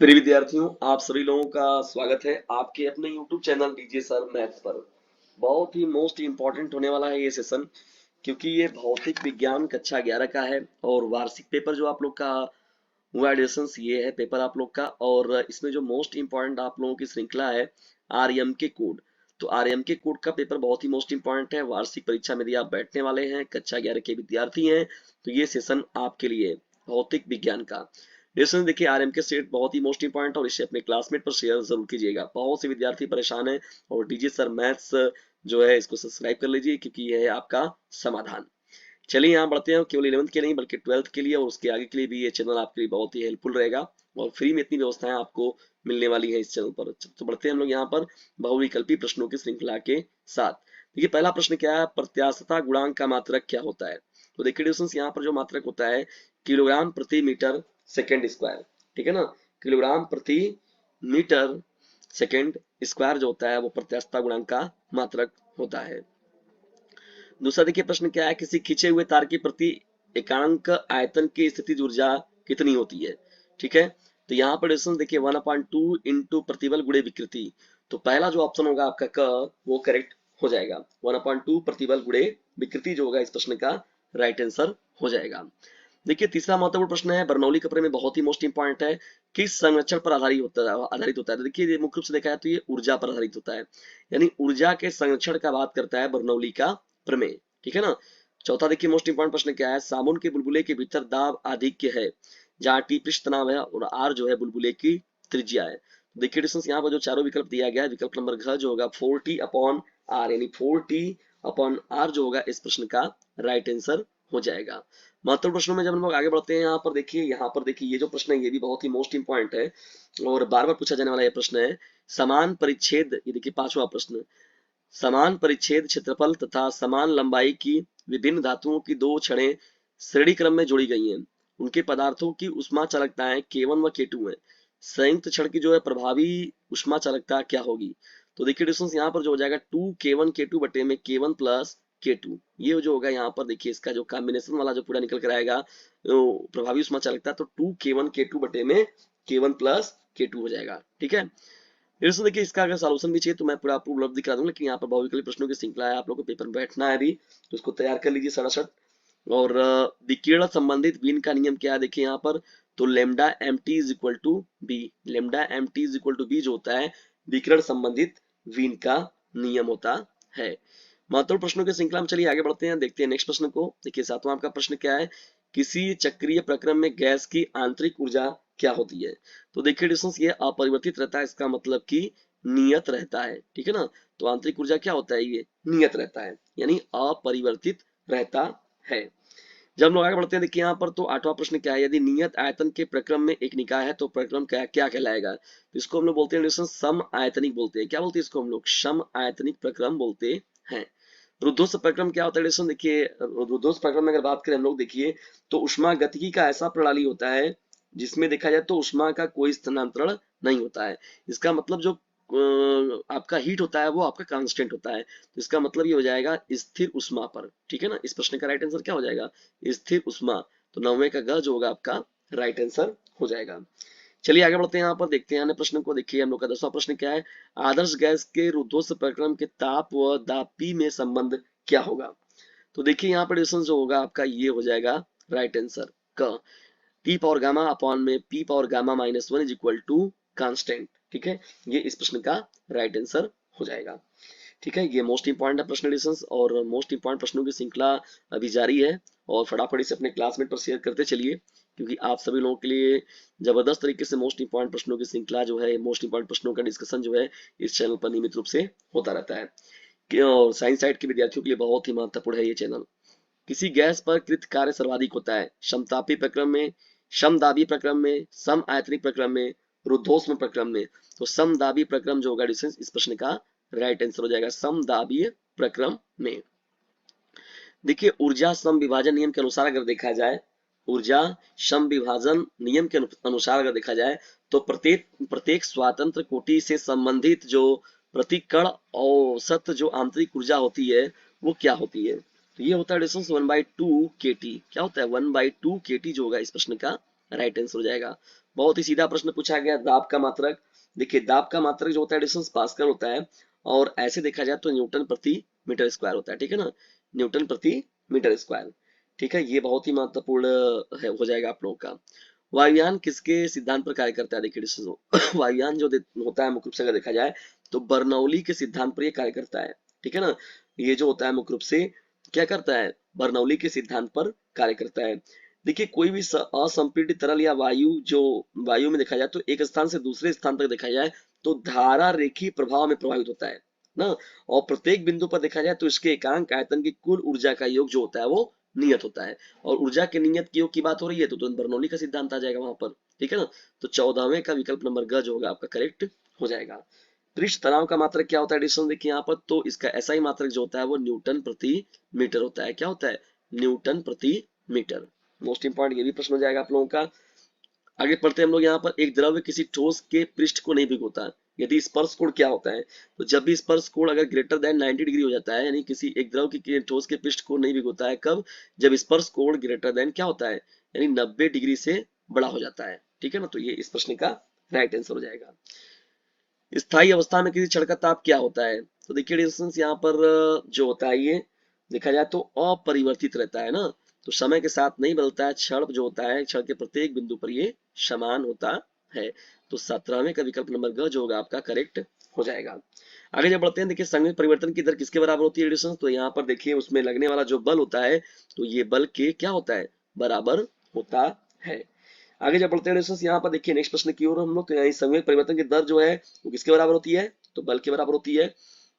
प्रिय विद्यार्थियों, आप सभी लोगों का स्वागत है आपके अपने YouTube channel DJ sir maths पर। बहुत ही मोस्ट इम्पोर्टेंट होने वाला है ये सेशन, क्योंकि ये भौतिक विज्ञान कक्षा 11 का है और वार्षिक पेपर जो आप लोग का हुआ एडिशंस ये है पेपर आप लोग का। और इसमें जो मोस्ट इम्पोर्टेंट आप लोगों की श्रृंखला है आरएम के कोड। तो आरएम के कोड का पेपर बहुत ही मोस्ट इम्पोर्टेंट है। वार्षिक परीक्षा में यदि आप बैठने वाले हैं, कक्षा 11 के विद्यार्थी हैं, तो ये सेशन आपके लिए है, भौतिक विज्ञान का। लेसन देखिए, आरएम के सेट बहुत ही मोस्ट इंपॉर्टेंट, और इसे अपने क्लासमेट पर शेयर जरूर कीजिएगा। बहुत से विद्यार्थी परेशान है, और डीजे सर मैथ्स जो है इसको सब्सक्राइब कर लीजिए, क्योंकि यह है आपका समाधान। चलिए यहाँ बढ़ते हैं। केवल 11th के नहीं बल्कि 12th के लिए और उसके आगे के लिए भी ये चैनल आपके लिए बहुत ही हेल्पफुल रहेगा, और फ्री में इतनी व्यवस्थाएं आपको मिलने वाली है इस चैनल पर। तो बढ़ते हैं हम लोग यहाँ पर बहुविकल्पी प्रश्नों की श्रृंखला के साथ। देखिए, पहला प्रश्न क्या है, प्रत्यास्थता गुणांक का मात्रक क्या होता है। तो देखिए डिस्टेंस यहाँ पर जो मात्रक होता है किलोग्राम प्रति मीटर सेकेंड स्क्वायर। ठीक है ना, किलोग्राम प्रति मीटर सेकेंड स्क्वायर जो होता है वो प्रत्यास्थता गुणांक का मात्रक होता है। दूसरा देखिए प्रश्न क्या है, किसी खींचे हुए तार की प्रति एकांक आयतन की स्थितिज ऊर्जा कितनी होती है। ठीक है, तो यहाँ पर डिस्टेंस देखिए 1/2 इंटू प्रतिबल गुणे विकृति। तो पहला जो ऑप्शन होगा आपका क, वो करेक्ट हो जाएगा। 1/2 प्रतिबल गुणे विकृति जो होगा इस प्रश्न का राइट आंसर हो जाएगा। देखिए तीसरा महत्वपूर्ण प्रश्न है, बर्नौली कपड़े में बहुत ही मोस्ट इंपॉर्टेंट है, किस संरक्षण पर आधारित होता है। देखिए ये मुख्य रूप से देखा है तो ये ऊर्जा पर आधारित होता है, यानी ऊर्जा के संरक्षण का बात करता है बर्नौली का प्रमेय। ठीक है ना। चौथा देखिए मोस्ट इंपॉर्टेंट प्रश्न क्या है, साबुन के बुलबुले के भीतर दाब आधिक्य है, जहाँ टी पृष्ठ तनाव है और आर जो है बुलबुले की त्रिज्या है। देखिए डिस्टेंस यहाँ पर जो चारों विकल्प दिया गया है, विकल्प नंबर घ जो होगा 4t/r, यानी 4t/r जो होगा इस प्रश्न का राइट आंसर हो जाएगा। महत्वपूर्ण प्रश्नों में जब हम लोग आगे बढ़ते हैं, यहाँ पर देखिए ये जो प्रश्न है ये भी बहुत ही मोस्ट इंपॉर्टेंट है और बार बार पूछा जाने वाला ये प्रश्न है। समान परिच्छेद, ये देखिए पांचवा प्रश्न, समान परिच्छेद क्षेत्रफल तथा समान लंबाई की विभिन्न धातुओं की दो छड़ें श्रेणी क्रम में जोड़ी गई हैं, उनके पदार्थों की उष्मा चालकताएं K1 व K2 है। संयुक्त छड़ की जो है प्रभावी उष्मा चालकता क्या होगी। तो देखिए डिस्टेंस यहाँ पर जो हो जाएगा 2K1 K2 बटे में K1 प्लस K2, ये जो होगा यहाँ पर देखिए इसका जो कॉम्बिनेशन वाला जो पूरा निकल कर आएगा प्रभावी उष्मा चालकता, तो 2K1 K2 बटे में K1 प्लस K2 हो जाएगा। ठीक है, दोस्तों देखिए इसका अगर सॉल्यूशन भी चाहिए तो मैं पूरा आपको उपलब्ध करा दूंगा, लेकिन यहाँ पर बहुविकल्पी प्रश्नों की श्रृंखला है, आप लोगों को पेपर में बैठना है अभी, तो इसको तैयार कर लीजिए सड़सठ। और विकिरण संबंधित बीन का नियम क्या है, देखिए यहाँ पर, तो lambda M T is equal to B, lambda M T is equal to B जो होता है विकिरण संबंधित बीन का नियम होता है। महत्वपूर्ण प्रश्नों की श्रृंखला में चलिए आगे बढ़ते हैं, देखते हैं नेक्स्ट प्रश्न को। देखिए सातवां आपका प्रश्न क्या है, किसी चक्रीय प्रक्रम में गैस की आंतरिक ऊर्जा क्या होती है। तो देखिए डिस्टेंस ये अपरिवर्तित रहता है, इसका मतलब कि नियत रहता है। ठीक है ना, तो आंतरिक ऊर्जा क्या होता है, ये नियत रहता है, यानी अपरिवर्तित रहता है। जब हम लोग आगे बढ़ते हैं देखिए यहाँ पर, तो आठवां प्रश्न क्या है, यदि नियत आयतन के प्रक्रम में एक निकाय है तो प्रक्रम क्या क्या कहलाएगा। तो इसको हम लोग बोलते हैं डिस्टेंस सम आयतनिक बोलते हैं। क्या बोलते हैं इसको हम लोग, सम आयतनिक प्रक्रम बोलते हैं। रुद्धोष्म प्रक्रम क्या होता है डिस्टेंस, देखिए रुद्धोष्म प्रक्रम में अगर बात करें हम लोग, देखिए तो उष्मागतिकी का ऐसा प्रणाली होता है जिसमें देखा जाए तो उष्मा का कोई स्थानांतरण नहीं होता है। इसका मतलब जो आपका हीट होता है वो आपका कांस्टेंट होता है, तो इसका मतलब ये हो जाएगा स्थिर उष्मा पर। ठीक है ना, इस प्रश्न का राइट आंसर क्या हो जाएगा, स्थिर उष्मा। तो 9वें का ग जो होगा आपका राइट आंसर हो जाएगा। चलिए आगे बढ़ते हैं, यहाँ पर देखते हैं अन्य प्रश्न को। देखिए हम लोग का 10वां प्रश्न क्या है, आदर्श गैस के रुद्धोष्म प्रक्रम के ताप व दाब P में संबंध क्या होगा। तो देखिए यहाँ पर डिस्टेंस जो होगा आपका ये हो जाएगा राइट आंसर क, T पावर गामा अपॉन में P power gamma -1 is equal to constant. ठीक है, ये इस प्रश्न का राइट आंसर हो जाएगा। ठीक है, ये मोस्ट इंपॉर्टेंट है प्रश्न एडिशंस, और मोस्ट इंपॉर्टेंट प्रश्नों की श्रृंखला अभी जारी है, और फटाफट से अपने क्लासमेट पर शेयर करते चलिए, क्योंकि आप सभी लोगों के लिए जबरदस्त तरीके से मोस्ट इंपॉर्टेंट प्रश्नों की श्रृंखला जो है, मोस्ट इंपॉर्टेंट प्रश्नों का डिस्कशन जो है इस चैनल पर नियमित रूप से होता रहता है। और साइंस साइड के विद्यार्थियों के लिए बहुत ही महत्वपूर्ण है ये चैनल। किसी गैस पर कृत कार्य सर्वाधिक होता है, समतापी प्रक्रम में, समदाबी प्रक्रम में, सम आयतनिक प्रक्रम में, रुद्धोष्म प्रक्रम में। तो समदाबी प्रक्रम जो होगा डिस्टेंस इस प्रश्न का राइट आंसर हो जाएगा, समदाबी प्रक्रम में। देखिए ऊर्जा सम विभाजन नियम के अनुसार अगर देखा जाए, ऊर्जा सम विभाजन नियम के अनुसार अगर देखा जाए, तो प्रत्येक प्रत्येक स्वतंत्र कोटि से संबंधित जो प्रति कण औसत जो आंतरिक ऊर्जा होती है वो क्या होती है। तो ये होता है डिस्टेंस 1/2 kT। क्या होता है 1/2 kT जो होगा इस प्रश्न का राइट आंसर हो जाएगा। बहुत ही सीधा प्रश्न पूछा गया, दाब का मात्रक। देखिए दाब का मात्रक जो होता है डिस्टेंस पास्कल होता है, और ऐसे देखा जाए तो न्यूटन प्रति मीटर स्क्वायर होता है, ठीक है ना, न्यूटन प्रति मीटर स्क्वायर। ठीक है, ये बहुत ही महत्वपूर्ण हो जाएगा आप लोगों का। वायुयान किसके सिद्धांत पर कार्य करता है? देखिए वायुयान जो होता है मुख्य रूप से अगर देखा जाए तो बर्नौली के सिद्धांत पर ये कार्य करता है, ठीक है ना। ये जो होता है मुख्य रूप से क्या करता है, बर्नौली के सिद्धांत पर कार्य करता है। देखिए कोई भी असंपीड़ित तरल या वायु जो वायु में देखा जाए तो एक स्थान से दूसरे स्थान तक देखा जाए तो धारा रेखीय प्रभाव में प्रभावित होता है ना, और प्रत्येक बिंदु पर देखा जाए तो इसके एकांक आयतन की कुल ऊर्जा का योग जो होता है वो नियत होता है, और ऊर्जा के नियत के योग की बात हो रही है तो तुरंत बर्नौली का सिद्धांत आ जाएगा वहां पर, ठीक है ना। तो 14वें का विकल्प नंबर ग जो होगा आपका करेक्ट हो जाएगा। पृष्ठ तनाव का मात्रक क्या होता है डिस्टेंस देखिए यहाँ पर, तो इसका ऐसा ही मात्रक जो होता है वो न्यूटन प्रति मीटर होता है। क्या होता है? न्यूटन प्रति मीटर। मोस्ट इंपॉर्टेंट ये भी प्रश्न हो जाएगा आप लोगों का। आगे पढ़ते हैं हम लोग यहाँ पर, एक द्रव्य किसी ठोस के पृष्ठ को नहीं भिगोता यदि स्पर्श कोण क्या होता है, तो जब भी स्पर्श कोण अगर ग्रेटर देन 90 डिग्री हो जाता है, यानी किसी एक द्रव की ठोस के पृष्ठ को नहीं भिगोता है, कब? जब स्पर्श कोण ग्रेटर देन क्या होता है, यानी 90 डिग्री से बड़ा हो जाता है, ठीक है ना। तो ये इस प्रश्न का राइट आंसर हो जाएगा। स्थायी अवस्था में किसी क्षण का ताप क्या होता है, तो देखिए डिस्टेंस यहाँ पर जो होता है ये देखा जाए तो अपरिवर्तित रहता है ना, तो समय के साथ नहीं बदलता है, क्षण जो होता है क्षण के प्रत्येक बिंदु पर ये समान होता है। तो 17वें का विकल्प नंबर ग जो होगा आपका करेक्ट हो जाएगा। आगे जब बढ़ते हैं, देखिए संवेग परिवर्तन की दर किसके बराबर होती है डिस्टेंस, तो यहाँ पर देखिए उसमें लगने वाला जो बल होता है तो ये बल के क्या होता है, बराबर होता है। आगे जब बढ़ते हैं डिस्टेंस यहाँ पर देखिए नेक्स्ट प्रश्न की ओर हम लोग, तो यहाँ संवेग परिवर्तन की दर जो है वो किसके बराबर होती है, तो बल के बराबर होती है।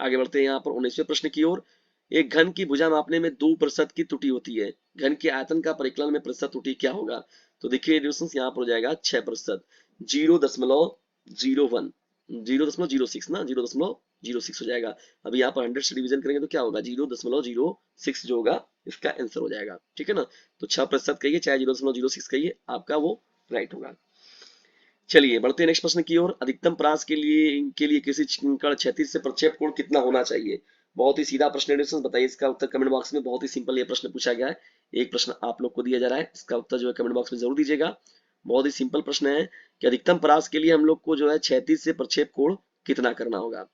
आगे बढ़ते हैं यहाँ पर 19वें प्रश्न की ओर, एक घन की भुजा मापने में 2% की त्रुटि होती है, घन के आयतन का परिकलन में प्रतिशत त्रुटि क्या होगा, तो देखिए डिस्टेंस यहाँ पर हो जाएगा 6%, 0.01, 0.06 ना, 0.06 हो जाएगा। अभी यहाँ पर 100 से डिवीजन करेंगे तो क्या होगा, 0.06 जो होगा इसका आंसर हो जाएगा, ठीक है ना। तो 6% कहिए चाहे 0.06 कहिए, आपका वो राइट होगा। चलिए बढ़ते हैं नेक्स्ट प्रश्न की ओर, अधिकतम परास के लिए किसी कण क्षैतिज से प्रक्षेप कोण कितना होना चाहिए। बहुत ही सीधा प्रश्न है, बताइए इसका उत्तर कमेंट बॉक्स में। बहुत ही सिंपल ये प्रश्न पूछा गया है, एक प्रश्न आप लोग को दिया जा रहा है, इसका उत्तर जो है कमेंट बॉक्स में जरूर दीजिएगा। बहुत ही सिंपल प्रश्न है कि अधिकतम परास के लिए हम लोग को जो है क्षैतिज से प्रक्षेप कोण कितना करना होगा।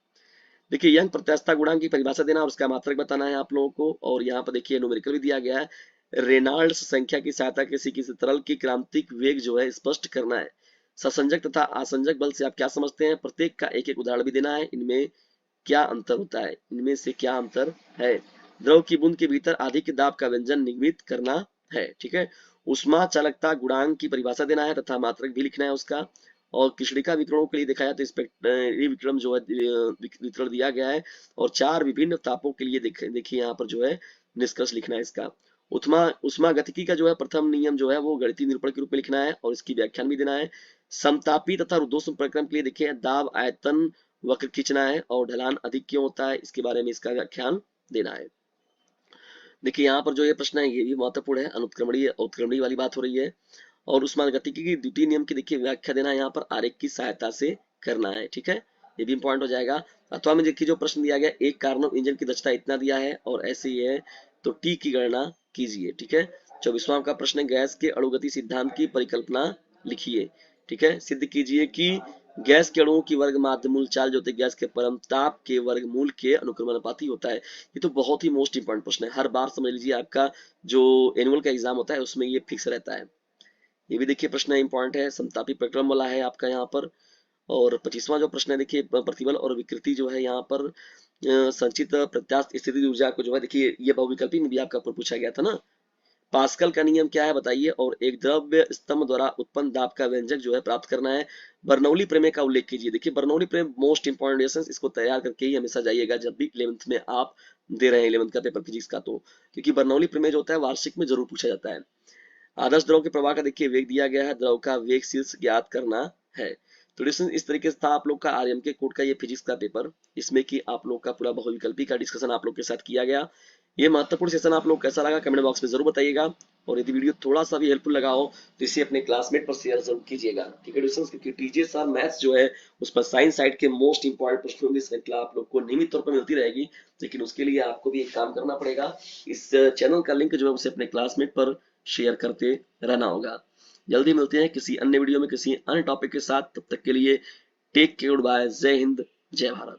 देखिए यंग प्रत्यास्थता गुणांक की परिभाषा देना और उसका मात्रक बताना है आप लोगों को, और यहाँ पर देखिए न्यूमेरिकल भी दिया गया है। रेनॉल्ड्स संख्या की सहायता किसी किसी तरल की क्रांतिक वेग जो है स्पष्ट करना है। ससंजक तथा आसंजक बल से आप क्या समझते हैं, प्रत्येक का एक एक उदाहरण भी देना है, इनमें क्या अंतर होता है, इनमें से क्या अंतर है। द्रव की बूंद के भीतर अधिक दाब का व्यंजन निगमित करना है, ठीक है। उष्मा चालकता गुणांक की परिभाषा देना है तथा मात्रक भी लिखना है उसका। और कृष्णिका विकिरणों के लिए देखा जाए तो ये विक्रम जो है वितरण दिया गया है, और 4 विभिन्न तापों के लिए देखिए यहाँ पर जो है निष्कर्ष लिखना है इसका। उष्मा उष्मा गतिकी का जो है प्रथम नियम जो है वो गणितीय निरूपण के रूप में लिखना है, और इसकी व्याख्यान भी देना है। समतापी तथा रुद्धोष्म प्रक्रम के लिए देखिए दाब आयतन वक्र खींचना है, और ढलान अधिक क्यों होता है इसके बारे में इसका व्याख्यान देना है। देखिए यहाँ पर जो ये प्रश्न है ये भी महत्वपूर्ण है, अनुत्क्रमणीय उत्क्रमणीय वाली बात हो रही है। और उष्मागतिकी की द्वितीय नियम की देखिए व्याख्या देना है यहाँ पर आरेख की सहायता से करना है, ठीक है, ये भी इंपॉर्टेंट हो जाएगा। अथवा में देखिए जो प्रश्न दिया गया, एक कार्नो इंजन की दक्षता इतना दिया है और ऐसे ही है तो टी की गणना कीजिए, ठीक है। 24वां का प्रश्न है, गैस के अणुगति सिद्धांत की परिकल्पना लिखिए, ठीक है। सिद्ध कीजिए कि गैस के अणुओं की वर्ग माध्यमूल चाल जो होती है गैस के परम ताप के वर्गमूल के अनुक्रमणानुपाती होता है। ये तो बहुत ही मोस्ट इंपॉर्टेंट प्रश्न है, हर बार समझ लीजिए आपका जो एनुअल का एग्जाम होता है उसमें ये फिक्स रहता है। ये भी देखिए प्रश्न इंपॉर्टेंट है, समतापी प्रक्रम वाला है आपका यहाँ पर। और 25वां जो प्रश्न है देखिए, प्रतिबल और विकृति जो है यहाँ पर संचित प्रत्यास्थ स्थिति ऊर्जा को जो है देखिए ये बहुविकल्पी में भी आपका पूछा गया था ना। पास्कल का नियम क्या है बताइए, और एक द्रव्य स्तंभ द्वारा उत्पन्न दाब का व्यंजक जो है प्राप्त करना है। बर्नौली प्रमेय का उल्लेख कीजिए, देखिए बर्नौली प्रमेय मोस्ट इंपॉर्टेंट, इसको तैयार करके ही हमेशा जाइएगा जब भी 11th में आप दे रहे हैं 11th का पेपर फिजिक्स का, तो क्योंकि बर्नौली प्रमेय जो होता है वार्षिक में जरूर पूछा जाता है। आदर्श द्रव के प्रवाह का देखिए वेग दिया गया है, द्रव का वेग शीर्ष ज्ञात करना है। तो डिस्कशन इस तरीके से था आप लोग का आर्यन के कोड का ये फिजिक्स का पेपर, इसमें कि आप लोग का पूरा बहुविकल्पी का डिस्कशन आप लोग के साथ किया गया। ये महत्वपूर्ण सेशन आप लोग कैसा लगा कमेंट बॉक्स में जरूर बताइएगा, और यदि वीडियो थोड़ा सा भी हेल्पफुल लगा हो तो इसे अपने क्लासमेट पर शेयर जरूर कीजिएगा, ठीक है दोस्तों, क्योंकि टीजे सर मैथ्स जो है उस पर साइंस साइड के मोस्ट इंपॉर्टेंट प्रश्नों की श्रृंखला आप लोग को नियमित तौर पर मिलती रहेगी। लेकिन उसके लिए आपको भी एक काम करना पड़ेगा, इस चैनल का लिंक जो है उसे अपने क्लासमेट पर शेयर करते रहना होगा। जल्दी मिलते हैं किसी अन्य वीडियो में किसी अन्य टॉपिक के साथ। तब तक के लिए टेक केयर, बाय, जय हिंद, जय भारत।